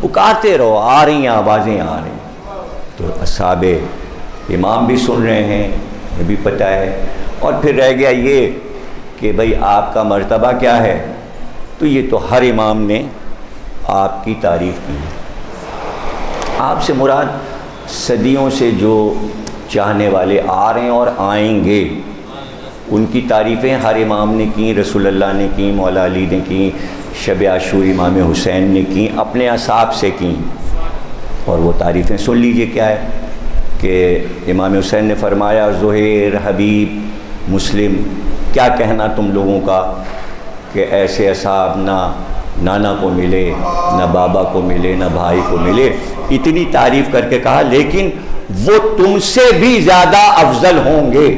پکارتے رہو، آ رہی ہیں آوازیں آ رہی ہیں۔ تو اصحاب امام بھی سن رہے ہیں، یہ بھی پتہ ہے۔ اور پھر رہ گیا یہ کہ بھئی آپ کا مرتبہ کیا ہے، تو یہ تو ہر امام نے آپ کی تعریف کی ہے۔ آپ سے مراد صدیوں سے جو چاہنے والے آ رہے ہیں اور آئیں گے، ان کی تعریفیں ہر امام نے کی، رسول اللہ نے کی، مولا علی نے کی، شب عاشور امام حسین نے کی، اپنے اصحاب سے کی۔ اور وہ تعریفیں سن لیجئے کیا ہے کہ امام حسین نے فرمایا، زہیر، حبیب، مسلم، کیا کہنا تم لوگوں کا کہ ایسے اصحاب نہ نانا کو ملے، نہ بابا کو ملے، نہ بھائی کو ملے۔ اتنی تعریف کر کے کہا لیکن وہ تم سے بھی زیادہ افضل ہوں گے،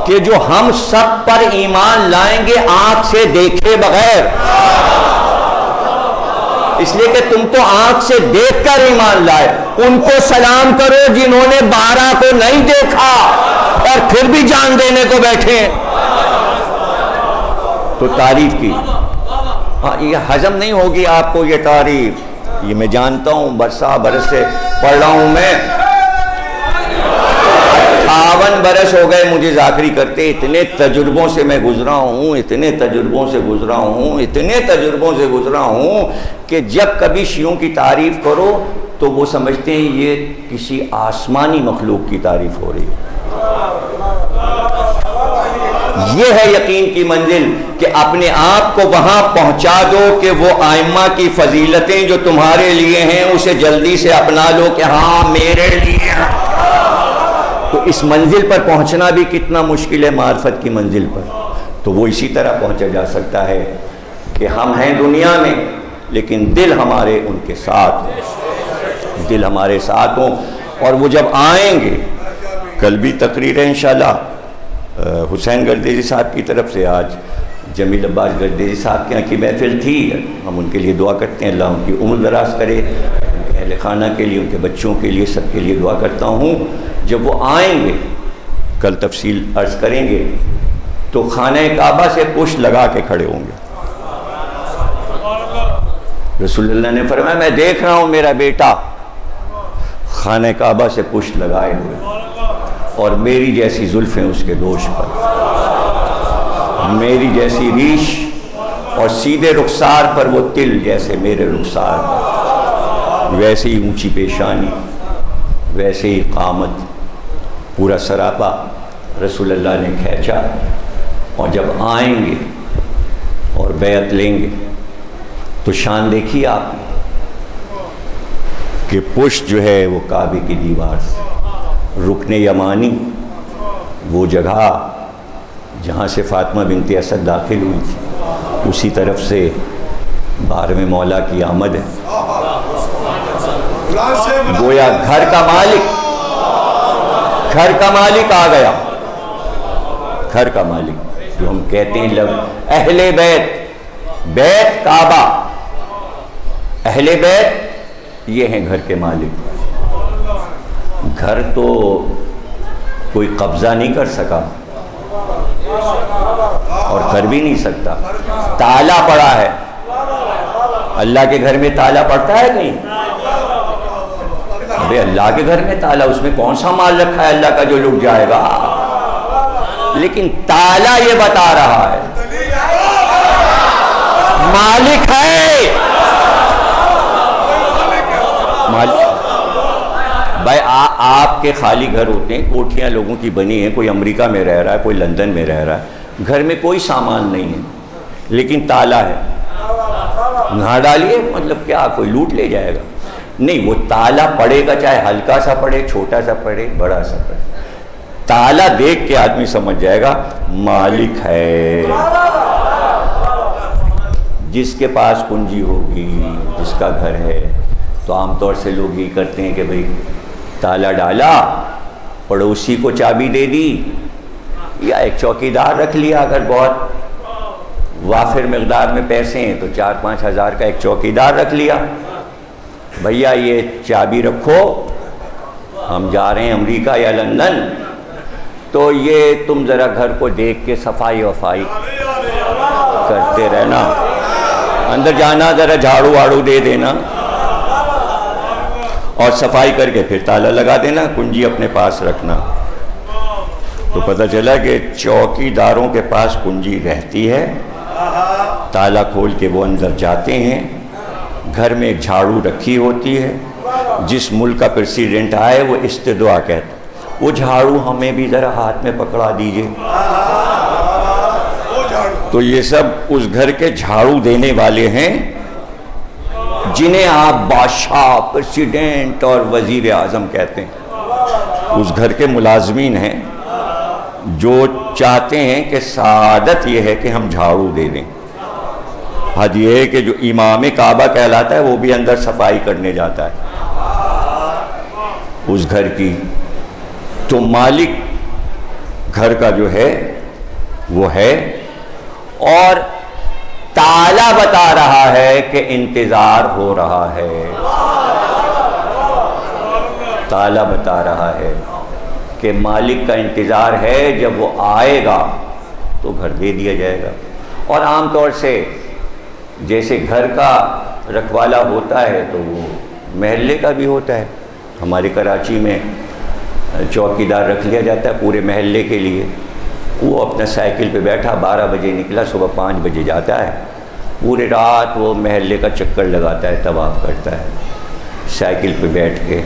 کہ جو ہم سب پر ایمان لائیں گے آنکھ سے دیکھے بغیر۔ اس لیے کہ تم تو آنکھ سے دیکھ کر ایمان لائے، ان کو سلام کرو جنہوں نے 12 کو نہیں دیکھا اور پھر بھی جان دینے کو بیٹھے ہیں۔ تو تعریف کی۔ ہاں یہ ہضم نہیں ہوگی آپ کو یہ تعریف، یہ میں جانتا ہوں، برسا برس سے پڑھ رہا ہوں میں، 58 برس ہو گئے مجھے ذاکری کرتے، اتنے تجربوں سے میں گزرا ہوں، اتنے تجربوں سے گزرا ہوں، اتنے تجربوں سے گزرا ہوں کہ جب کبھی شیعوں کی تعریف کرو تو وہ سمجھتے ہیں یہ کسی آسمانی مخلوق کی تعریف ہو رہی ہے۔ یہ ہے یقین کی منزل کہ اپنے آپ کو وہاں پہنچا دو کہ وہ ائمہ کی فضیلتیں جو تمہارے لیے ہیں اسے جلدی سے اپنا لو کہ ہاں میرے لیے ہیں۔ تو اس منزل پر پہنچنا بھی کتنا مشکل ہے معرفت کی منزل پر، تو وہ اسی طرح پہنچا جا سکتا ہے کہ ہم ہیں دنیا میں لیکن دل ہمارے ان کے ساتھ ہوں، دل ہمارے ساتھ ہوں۔ اور وہ جب آئیں گے، کل بھی تقریر ہے انشاءاللہ حسین گردیزی صاحب کی طرف سے، آج جمیل عباس گردیزی صاحب کے یہاں کی محفل تھی، ہم ان کے لیے دعا کرتے ہیں، اللہ ان کی عمر دراز کرے، ان کے اہل خانہ کے لیے، ان کے بچوں کے لیے، سب کے لیے دعا کرتا ہوں۔ جب وہ آئیں گے، کل تفصیل عرض کریں گے، تو خانہ کعبہ سے پشت لگا کے کھڑے ہوں گے۔ رسول اللہ نے فرمایا میں دیکھ رہا ہوں میرا بیٹا خانہ کعبہ سے پشت لگائے ہوئے، اور میری جیسی زلفیں اس کے دوش پر، میری جیسی ریش، اور سیدھے رخسار پر وہ تل جیسے میرے رخسار پر، ویسے ہی اونچی پیشانی، ویسے ہی قامت، پورا سراپا رسول اللہ نے کھینچا۔ اور جب آئیں گے اور بیعت لیں گے تو شان دیکھیے آپ نے کہ پشت جو ہے وہ کعبے کی دیوار سے، رکن یمانی وہ جگہ جہاں سے فاطمہ بنت اسد داخل ہوئی تھی، اسی طرف سے 12ویں مولا کی آمد ہے۔ گویا گھر کا مالک آ گیا، گھر کا مالک جو ہم کہتے ہیں اہل بیت کعبہ، اہل بیت یہ ہیں گھر کے مالک۔ گھر تو کوئی قبضہ نہیں کر سکا اور کر بھی نہیں سکتا، تالا پڑا ہے۔ اللہ کے گھر میں تالا پڑتا ہے نہیں؟ ابے اللہ کے گھر میں تالا، اس میں کون سا مال رکھا ہے اللہ کا جو لٹ جائے گا؟ لیکن تالا یہ بتا رہا ہے مالک ہے، مالک۔ بھائی آپ کے خالی گھر ہوتے ہیں، کوٹھیاں لوگوں کی بنی ہیں، کوئی امریکہ میں رہ رہا ہے، کوئی لندن میں رہ رہا ہے، گھر میں کوئی سامان نہیں ہے لیکن تالا ہے، نہ ڈالیے مطلب کیا کوئی لوٹ لے جائے گا؟ نہیں، وہ تالا پڑے گا، چاہے ہلکا سا پڑے، چھوٹا سا پڑے، بڑا سا پڑے، تالا دیکھ کے آدمی سمجھ جائے گا مالک ہے۔ جس کے پاس کنجی ہوگی، جس کا گھر ہے، تو عام طور سے لوگ یہ کرتے ہیں کہ بھئی تالا ڈالا، پڑوسی کو چابی دے دی، یا ایک چوکیدار رکھ لیا، اگر بہت وافر مقدار میں پیسے ہیں تو 4-5 ہزار کا ایک چوکیدار رکھ لیا، بھیا یہ چابی رکھو، ہم جا رہے ہیں امریکہ یا لندن، تو یہ تم ذرا گھر کو دیکھ کے صفائی وفائی کرتے رہنا، اندر جانا ذرا جھاڑو واڑو دے دینا اور صفائی کر کے پھر تالا لگا دینا، کنجی اپنے پاس رکھنا۔ تو پتہ چلا کہ چوکی داروں کے پاس کنجی رہتی ہے، تالا کھول کے وہ اندر جاتے ہیں، گھر میں ایک جھاڑو رکھی ہوتی ہے، جس ملک کا پریسیڈنٹ آئے وہ استدعا کہتا ہے، وہ جھاڑو ہمیں بھی ذرا ہاتھ میں پکڑا دیجئے۔ تو یہ سب اس گھر کے جھاڑو دینے والے ہیں جنہیں آپ بادشاہ، پریسیڈنٹ اور وزیر اعظم کہتے ہیں، اس گھر کے ملازمین ہیں جو چاہتے ہیں کہ سعادت یہ ہے کہ ہم جھاڑو دے دیں۔ حد یہ ہے کہ جو امام کعبہ کہلاتا ہے وہ بھی اندر صفائی کرنے جاتا ہے اس گھر کی۔ تو مالک گھر کا جو ہے وہ ہے، اور تالا بتا رہا ہے کہ انتظار ہو رہا ہے، تالا بتا رہا ہے کہ مالک کا انتظار ہے، جب وہ آئے گا تو گھر دے دیا جائے گا۔ اور عام طور سے جیسے گھر کا رکھوالا ہوتا ہے تو وہ محلے کا بھی ہوتا ہے۔ ہمارے کراچی میں چوکی دار رکھ لیا جاتا ہے پورے محلے کے لیے، وہ اپنا سائیکل پہ بیٹھا 12 بجے نکلا، صبح 5 بجے جاتا ہے، پورے رات وہ محلے کا چکر لگاتا ہے، طواف کرتا ہے سائیکل پہ بیٹھ کے،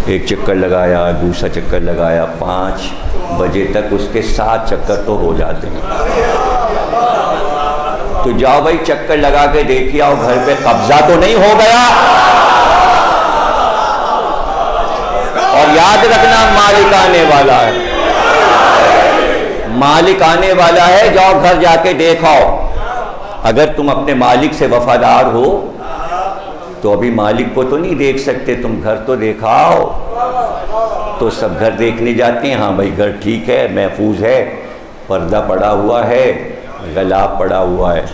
ایک چکر لگایا، دوسرا چکر لگایا، 5 بجے تک اس کے 7 چکر تو ہو جاتے ہیں۔ تو جاؤ بھائی چکر لگا کے دیکھیے آؤ گھر پہ قبضہ تو نہیں ہو گیا، اور یاد رکھنا مالک آنے والا ہے، مالک آنے والا ہے، جاؤ گھر جا کے دیکھاؤ۔ اگر تم اپنے مالک سے وفادار ہو تو ابھی مالک کو تو نہیں دیکھ سکتے، تم گھر تو دیکھاؤ۔ تو سب گھر دیکھنے جاتے ہیں، ہاں بھائی گھر ٹھیک ہے، محفوظ ہے، پردہ پڑا ہوا ہے، غلاف پڑا ہوا ہے۔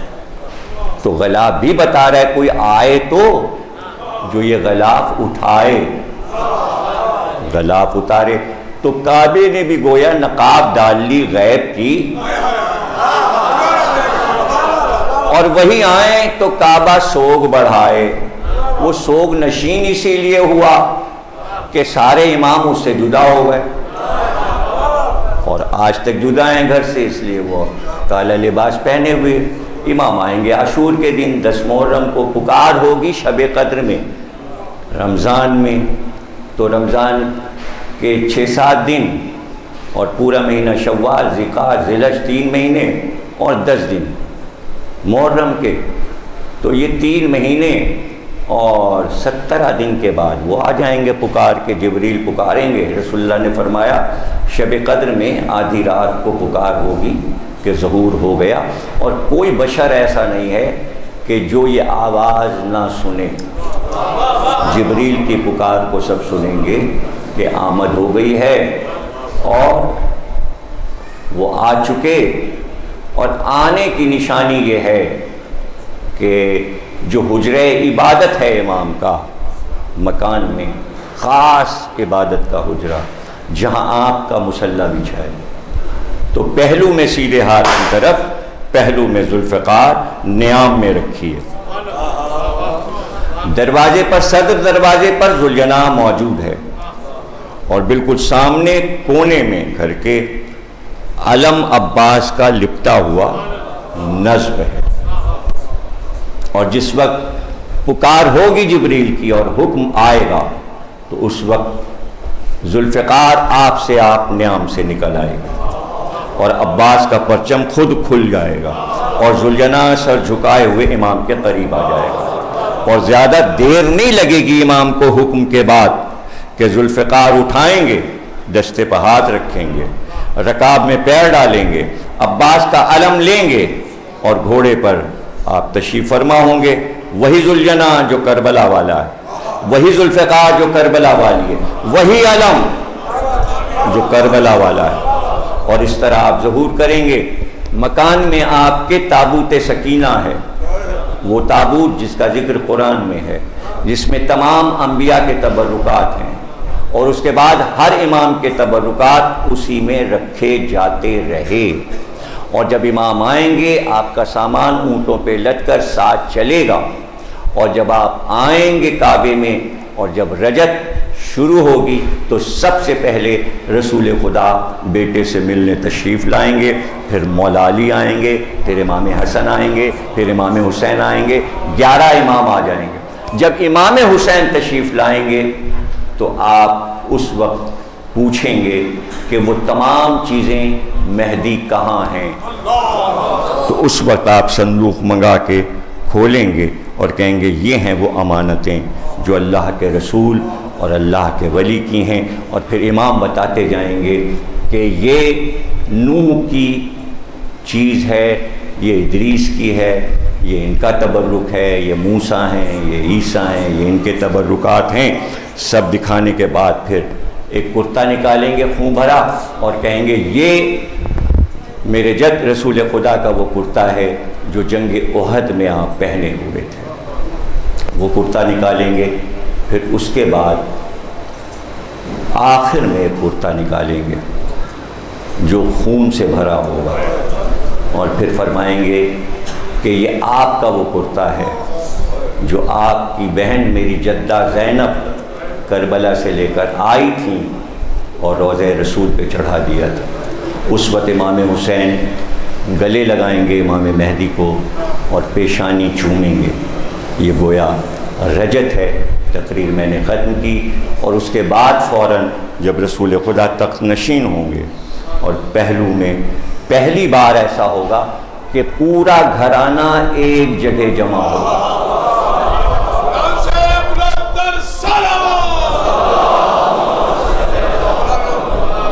تو غلاف بھی بتا رہا ہے کوئی آئے تو جو یہ غلاف اٹھائے، غلاف اتارے۔ تو کعبے نے بھی گویا نقاب ڈال لی غیب کی، اور وہی آئیں تو کعبہ سوگ بڑھائے۔ وہ سوگ نشین اسی لیے ہوا کہ سارے امام اس سے جدا ہو گئے، اور آج تک جدا ہیں گھر سے، اس لیے وہ کالا لباس پہنے ہوئے۔ امام آئیں گے عاشور کے دن، 10 محرم کو پکار ہوگی شب قدر میں، رمضان میں، تو رمضان کے 6-7 دن اور پورا مہینہ شوال، ذوالقعدہ، ذوالحج، 3 مہینے اور 10 دن محرم کے، تو یہ 3 مہینے اور 17 دن کے بعد وہ آ جائیں گے پکار کے، جبریل پکاریں گے۔ رسول اللہ نے فرمایا شب قدر میں آدھی رات کو پکار ہوگی کہ ظہور ہو گیا، اور کوئی بشر ایسا نہیں ہے کہ جو یہ آواز نہ سنے۔ جبریل کی پکار کو سب سنیں گے کہ آمد ہو گئی ہے، اور وہ آ چکے۔ اور آنے کی نشانی یہ ہے کہ جو حجرہ عبادت ہے امام کا مکان میں، خاص عبادت کا حجرہ جہاں آپ کا مصلی بچھا ہے، تو پہلو میں سیدھے ہاتھ کی طرف، پہلو میں ذوالفقار نیام میں رکھی ہے۔ دروازے پر، صدر دروازے پر ذوالجناح موجود ہے، اور بالکل سامنے کونے میں گھر کے علم عباس کا لپٹا ہوا نصب ہے۔ اور جس وقت پکار ہوگی جبریل کی اور حکم آئے گا تو اس وقت ذوالفقار آپ سے آپ نیام سے نکل آئے گا، اور عباس کا پرچم خود کھل جائے گا، اور ذوالجناح سر جھکائے ہوئے امام کے قریب آ جائے گا۔ اور زیادہ دیر نہیں لگے گی امام کو حکم کے بعد کہ ذوالفقار اٹھائیں گے، دستے پہ ہاتھ رکھیں گے، رکاب میں پیر ڈالیں گے، عباس کا علم لیں گے، اور گھوڑے پر آپ تشریف فرما ہوں گے۔ وہی ذوالجناح جو کربلا والا ہے، وہی ذوالفقار جو کربلا والی ہے، وہی علم جو کربلا والا ہے، اور اس طرح آپ ظہور کریں گے۔ مکان میں آپ کے تابوت سکینہ ہے، وہ تابوت جس کا ذکر قرآن میں ہے، جس میں تمام انبیاء کے تبرکات ہیں، اور اس کے بعد ہر امام کے تبرکات اسی میں رکھے جاتے رہے۔ اور جب امام آئیں گے آپ کا سامان اونٹوں پہ لد کر ساتھ چلے گا، اور جب آپ آئیں گے کعبے میں اور جب رجت شروع ہوگی تو سب سے پہلے رسول خدا بیٹے سے ملنے تشریف لائیں گے، پھر مولا علی آئیں گے، پھر امام حسن آئیں گے، پھر امام حسین آئیں گے، 11 امام آ جائیں گے۔ جب امام حسین تشریف لائیں گے تو آپ اس وقت پوچھیں گے کہ وہ تمام چیزیں مہدی کہاں ہیں، تو اس وقت آپ صندوق منگا کے کھولیں گے اور کہیں گے یہ ہیں وہ امانتیں جو اللہ کے رسول اور اللہ کے ولی کی ہیں، اور پھر امام بتاتے جائیں گے کہ یہ نوح کی چیز ہے، یہ ادریس کی ہے، یہ ان کا تبرک ہے، یہ موسیٰ ہیں، یہ عیسیٰ ہیں، یہ ان کے تبرکات ہیں۔ سب دکھانے کے بعد پھر ایک کرتا نکالیں گے خون بھرا اور کہیں گے یہ میرے جد رسول خدا کا وہ کرتا ہے جو جنگ احد میں آپ پہنے ہوئے تھے۔ وہ کرتا نکالیں گے، پھر اس کے بعد آخر میں ایک کرتا نکالیں گے جو خون سے بھرا ہوگا، اور پھر فرمائیں گے کہ یہ آپ کا وہ کرتا ہے جو آپ کی بہن میری جدہ زینب کربلا سے لے کر آئی تھیں اور روضہ رسول پہ چڑھا دیا تھا۔ اس وقت امام حسین گلے لگائیں گے امام مہدی کو اور پیشانی چومیں گے۔ یہ گویا رجت ہے۔ تقریر میں نے ختم کی، اور اس کے بعد فوراً جب رسول خدا تخت نشین ہوں گے اور پہلو میں پہلی بار ایسا ہوگا کہ پورا گھرانہ ایک جگہ جمع ہوگا۔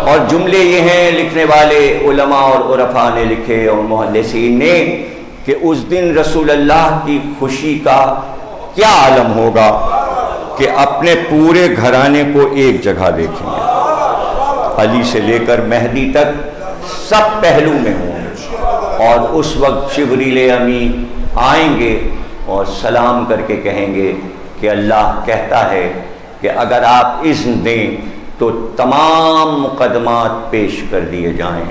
اور جملے یہ ہیں لکھنے والے علماء اور عرفاء نے لکھے اور محدثین نے کہ اس دن رسول اللہ کی خوشی کا کیا عالم ہوگا کہ اپنے پورے گھرانے کو ایک جگہ دیکھیں گے، علی سے لے کر مہدی تک سب پہلو میں ہوں گے، اور اس وقت جبریل امین آئیں گے اور سلام کر کے کہیں گے کہ اللہ کہتا ہے کہ اگر آپ اذن دیں تو تمام مقدمات پیش کر دیے جائیں۔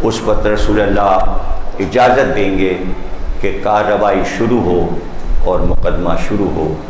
اس وقت رسول اللہ اجازت دیں گے کہ کارروائی شروع ہو اور مقدمہ شروع ہو۔